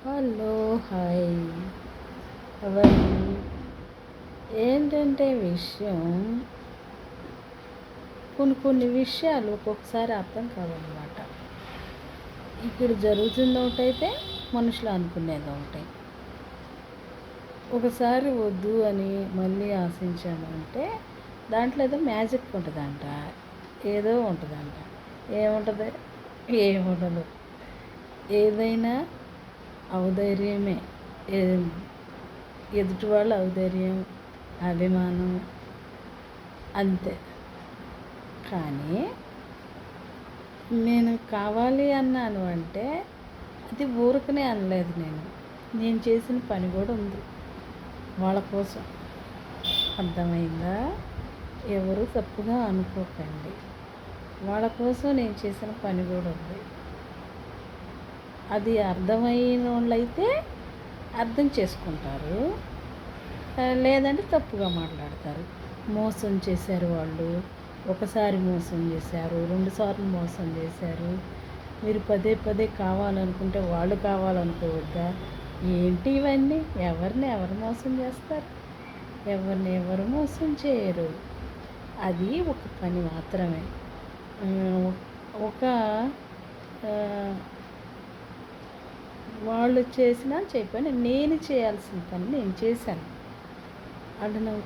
Hello, hi, ఎవరు? ఏంటంటే విషయం, కొన్ని విషయాలు ఒక్కొక్కసారి అర్థం కావన్నమాట. ఇక్కడ జరుగుతుంది ఒకటైతే మనుషులు అనుకునేది ఒకటి. ఒకసారి వద్దు అని మళ్ళీ ఆశించాను అంటే దాంట్లో ఏదో మ్యాజిక్ ఉంటుందంట, ఏదో ఉంటుందంట. ఏముంటుంది? ఏముండదు. ఏదైనా ఔదార్యమే. ఎదుటి వాళ్ళ ఔదార్యం, అభిమానం, అంతే. కానీ నేను కావాలి అన్నాను అంటే అది ఊరకనే అనలేదు. నేను చేసిన పని కూడా ఉంది వాళ్ళ కోసం. అర్థమైందా? ఎవరు తప్పుగా అనుకోకండి. వాళ్ళ కోసం నేను చేసిన పని కూడా ఉంది. అది అర్థమైన వాళ్ళైతే అర్థం చేసుకుంటారు, లేదంటే తప్పుగా మాట్లాడతారు. మోసం చేశారు వాళ్ళు, ఒకసారి మోసం చేశారు, 2 సార్లు మోసం చేశారు. మీరు పదే పదే కావాలనుకుంటే వాళ్ళు కావాలనుకోవద్దా? ఏంటి ఇవన్నీ? ఎవరిని ఎవరు మోసం చేస్తారు? ఎవరిని ఎవరు మోసం చేయరు. అది ఒక పని మాత్రమే. ఒక వాళ్ళు చేసినా చెప్పాను, నేను చేయాల్సిన పని నేను చేశాను. అంటే నాకు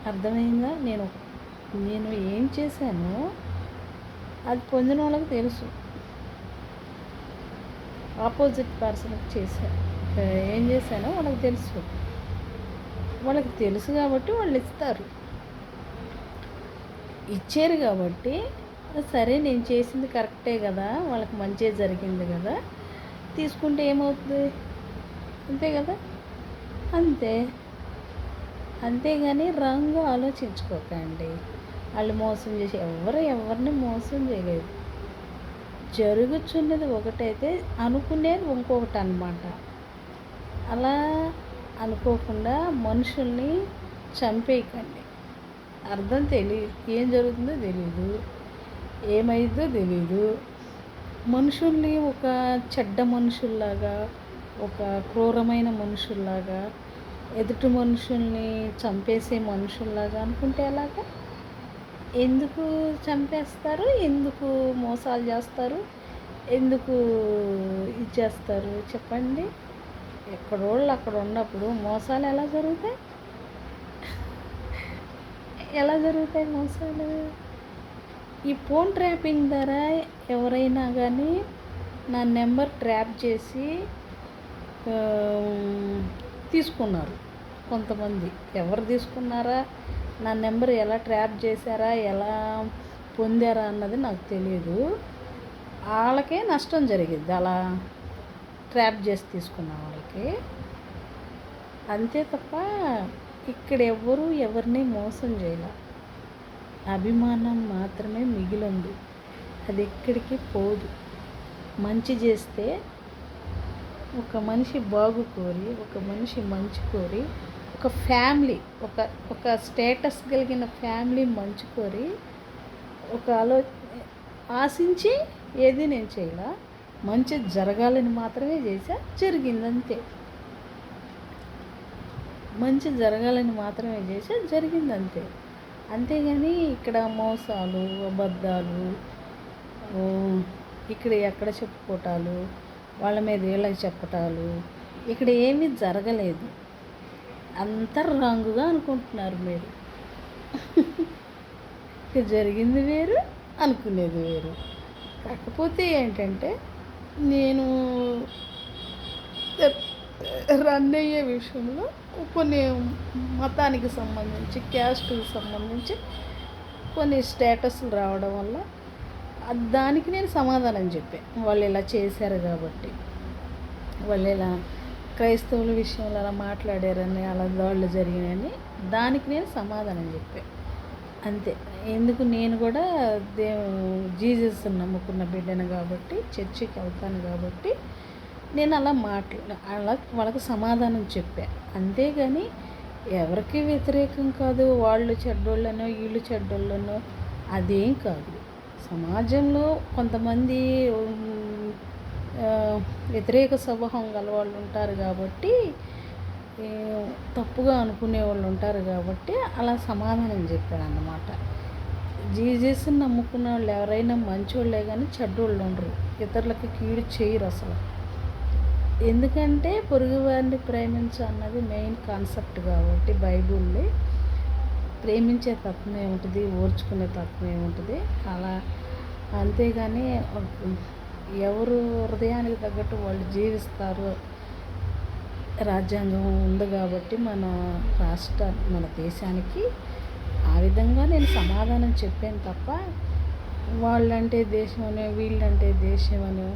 అర్థమైందా? నేను ఏం చేశానో అది పొందిన వాళ్ళకి తెలుసు. ఆపోజిట్ పర్సన్కి ఏం చేశానో వాళ్ళకి తెలుసు. వాళ్ళకి తెలుసు కాబట్టి వాళ్ళు ఇస్తారు. ఇచ్చారు కాబట్టి సరే, నేను చేసింది కరెక్టే కదా, వాళ్ళకి మంచిగా జరిగింది కదా, తీసుకుంటే ఏమవుతుంది? అంతే కదా. అంతే. అంతేగాని రాంగ్గా ఆలోచించుకోకండి. వాళ్ళు మోసం చేసి ఎవరిని మోసం చేయలేదు. జరుగుతున్నది ఒకటైతే అనుకునేది ఇంకొకటి అన్నమాట. అలా అనుకోకుండా మనుషుల్ని చంపేయకండి. అర్థం తెలియదు, ఏం జరుగుతుందో తెలీదు, ఏమైందో తెలీదు. మనుషుల్ని ఒక చెడ్డ మనుషుల్లాగా, ఒక క్రూరమైన మనుషుల్లాగా, ఎదుటి మనుషుల్ని చంపేసే మనుషుల్లాగా అనుకుంటే ఎలాగా? ఎందుకు చంపేస్తారు? ఎందుకు మోసాలు చేస్తారు? ఎందుకు ఇచ్చేస్తారు చెప్పండి? ఎక్కడోళ్ళు అక్కడ ఉన్నప్పుడు మోసాలు ఎలా జరుగుతాయి? ఎలా జరుగుతాయి మోసాలు? ఈ ఫోన్ ట్రాపింగ్ ద్వారా ఎవరైనా కానీ నా నెంబర్ ట్రాప్ చేసి తీసుకున్నారు కొంతమంది. ఎవరు తీసుకున్నారా, నా నెంబర్ ఎలా ట్రాప్ చేశారా, ఎలా పొందారా అన్నది నాకు తెలియదు. వాళ్ళకే నష్టం జరిగిద్ది అలా ట్రాప్ చేసి తీసుకున్న వాళ్ళకి. అంతే తప్ప ఇక్కడ ఎవరిని మోసం చేయాలి. అభిమానం మాత్రమే మిగిలింది. అది ఎక్కడికి పోదు. మంచి చేస్తే ఒక మనిషి బాగు కోరి, ఒక మనిషి మంచి కోరి, ఒక ఫ్యామిలీ, ఒక స్టేటస్ కలిగిన ఫ్యామిలీ మంచి కోరి, ఒక ఆశించి ఏది నేను చేయాల, మంచి జరగాలని మాత్రమే చేశా, జరిగిందంతే. మంచి జరగాలని మాత్రమే చేశా, జరిగిందంతే. అంతేగాని ఇక్కడ మోసాలు, అబద్ధాలు, ఇక్కడ ఎక్కడ చెప్పుకోవటాలు, వాళ్ళ మీద వీళ్ళకి చెప్పటాలు ఇక్కడ ఏమీ జరగలేదు. అంతా రాంగుగా అనుకుంటున్నారు మీరు. ఇక జరిగింది వేరు, అనుకునేది వేరు. కాకపోతే ఏంటంటే నేను రన్ అయ్యే విషయంలో కొన్ని మతానికి సంబంధించి, క్యాస్ట్కి సంబంధించి కొన్ని స్టేటస్లు రావడం వల్ల దానికి నేను సమాధానం చెప్పాను. వాళ్ళు ఇలా చేశారు కాబట్టి, వాళ్ళు ఇలా క్రైస్తవుల విషయంలో అలా మాట్లాడారని, అలా దాడులు జరిగినాయని దానికి నేను సమాధానం చెప్పాను అంతే. ఎందుకు? నేను కూడా జీసస్ నమ్ముకున్న బిడ్డను కాబట్టి, చర్చికి వెళ్తాను కాబట్టి నేను అలా వాళ్ళకి సమాధానం చెప్పాను. అంతేగాని ఎవరికి వ్యతిరేకం కాదు, వాళ్ళు చెడ్డోళ్ళనో వీళ్ళు చెడ్డోళ్ళనో అదేం కాదు. సమాజంలో కొంతమంది వ్యతిరేక స్వభావం గల వాళ్ళు ఉంటారు కాబట్టి, ఈ తప్పుగా అనుకునే వాళ్ళు ఉంటారు కాబట్టి అలా సమాధానం చెప్పానన్నమాట. జీసస్ని నమ్ముకున్న వాళ్ళు ఎవరైనా మంచోళ్ళే కానీ చెడ్డోళ్ళు ఉండరు. ఇతరులకి కీడు చేయరు అసలు. ఎందుకంటే పొరుగువారిని ప్రేమించు అన్నది మెయిన్ కాన్సెప్ట్ కాబట్టి బైబిల్లో ప్రేమించే తత్వం ఏముంటుంది, ఓర్చుకునే తత్వం ఏముంటుంది అలా. అంతేగాని ఎవరు హృదయానికి తగ్గట్టు వాళ్ళు జీవిస్తారు. రాజ్యాంగం ఉంది కాబట్టి మన దేశానికి ఆ విధంగా నేను సమాధానం చెప్పాను తప్ప వాళ్ళంటే దేశమనో వీళ్ళంటే దేశమనో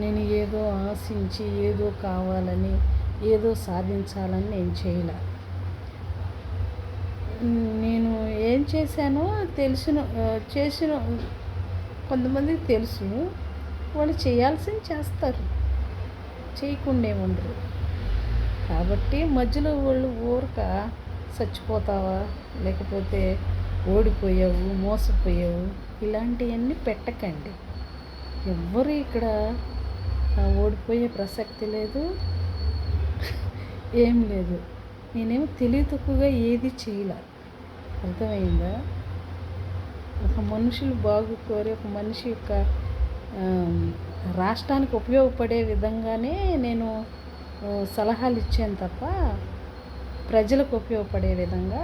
నేను ఏదో ఆశించి ఏదో కావాలని ఏదో సాధించాలని నేను చేయలే. నేను ఏం చేశానో చేసిన కొంతమందికి తెలుసు, వాళ్ళు చేయాల్సింది చేస్తారు, చేయకుండా ఉండరు. కాబట్టి మధ్యలో వాళ్ళు ఊరక చచ్చిపోతావా లేకపోతే ఓడిపోయావు మోసపోయావు ఇలాంటివన్నీ పెట్టకండి. ఎవ్వరు ఇక్కడ ఓడిపోయే ప్రసక్తి లేదు, ఏం లేదు. నేనేమో తెలివి తక్కువగా ఏది చేయలే. అర్థమైందా? ఒక మనుషులు బాగు కోరి ఒక మనిషి యొక్క రాష్ట్రానికి ఉపయోగపడే విధంగానే నేను సలహాలు ఇచ్చాను తప్ప ప్రజలకు ఉపయోగపడే విధంగా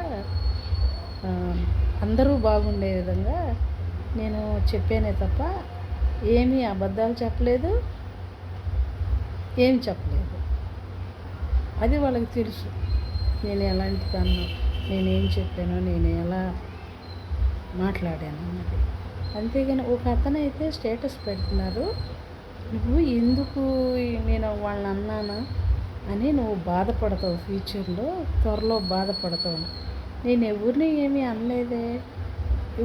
అందరూ బాగుండే విధంగా నేను చెప్పానే తప్ప ఏమీ అబద్ధాలు చెప్పలేదు, ఏం చెప్పలేదు. అది వాళ్ళకి తెలుసు నేను ఎలాంటి దాన్ని, నేనేం చెప్పానో, నేను ఎలా మాట్లాడాను అన్నది. అంతేగాని ఒక అతనైతే స్టేటస్ పెడుతున్నారు, నువ్వు ఎందుకు నేను వాళ్ళని అన్నానా అని నువ్వు బాధపడతావు, ఫ్యూచర్లో త్వరలో బాధపడతావు. నేను ఎవరిని ఏమీ అనలేదే,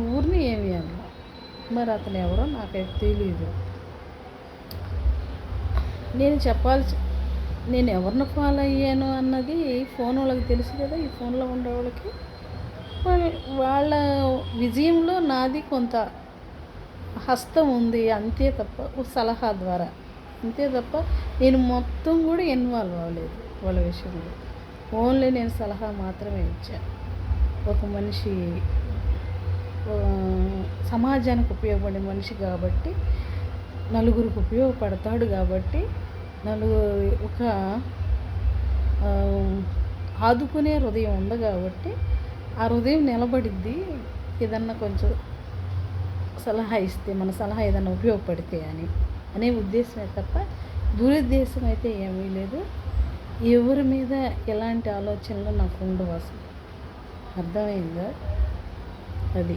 ఎవరిని ఏమీ అనలే. మరి అతను ఎవరో నాకైతే తెలీదు. నేను ఎవరిని ఫాలో అయ్యాను అన్నది ఫోన్ వాళ్ళకి తెలుసు కదా, ఈ ఫోన్లో ఉండేవాళ్ళకి. వాళ్ళ విజయంలో నాది కొంత హస్తం ఉంది అంతే తప్ప, సలహా ద్వారా అంతే తప్ప నేను మొత్తం కూడా ఇన్వాల్వ్ అవ్వలేదు వాళ్ళ విషయంలో. ఓన్లీ నేను సలహా మాత్రమే ఇచ్చాను. ఒక మనిషి సమాజానికి ఉపయోగపడే మనిషి కాబట్టి, నలుగురికి ఉపయోగపడతాడు కాబట్టి, ఒక ఆదుకునే హృదయం ఉంది కాబట్టి ఆ హృదయం నిలబడిద్ది. ఏదన్నా కొంచెం సలహా ఇస్తే, మన సలహా ఏదన్నా ఉపయోగపడితే అనే ఉద్దేశమే తప్ప దురుద్దేశం అయితే ఏమీ లేదు. ఎవరి మీద ఎలాంటి ఆలోచనలు నాకు ఉండవు అసలు. అర్థమైందా? అది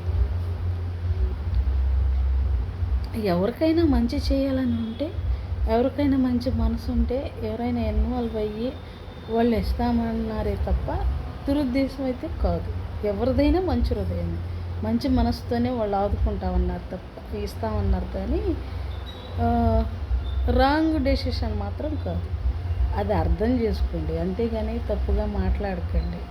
ఎవరికైనా మంచి చేయాలని ఉంటే, ఎవరికైనా మంచి మనసు ఉంటే, ఎవరైనా ఇన్వాల్వ్ అయ్యి వాళ్ళు ఇస్తామన్నారే తప్ప దురుద్దేశం అయితే కాదు. ఎవరిదైనా మంచి హృదయం, మంచి మనసుతోనే వాళ్ళు ఆదుకుంటామన్నారు తప్ప, ఇస్తామన్నారు కానీ రాంగ్ డెసిషన్ మాత్రం కాదు. అది అర్థం చేసుకోండి, అంతేగాని తప్పుగా మాట్లాడకండి.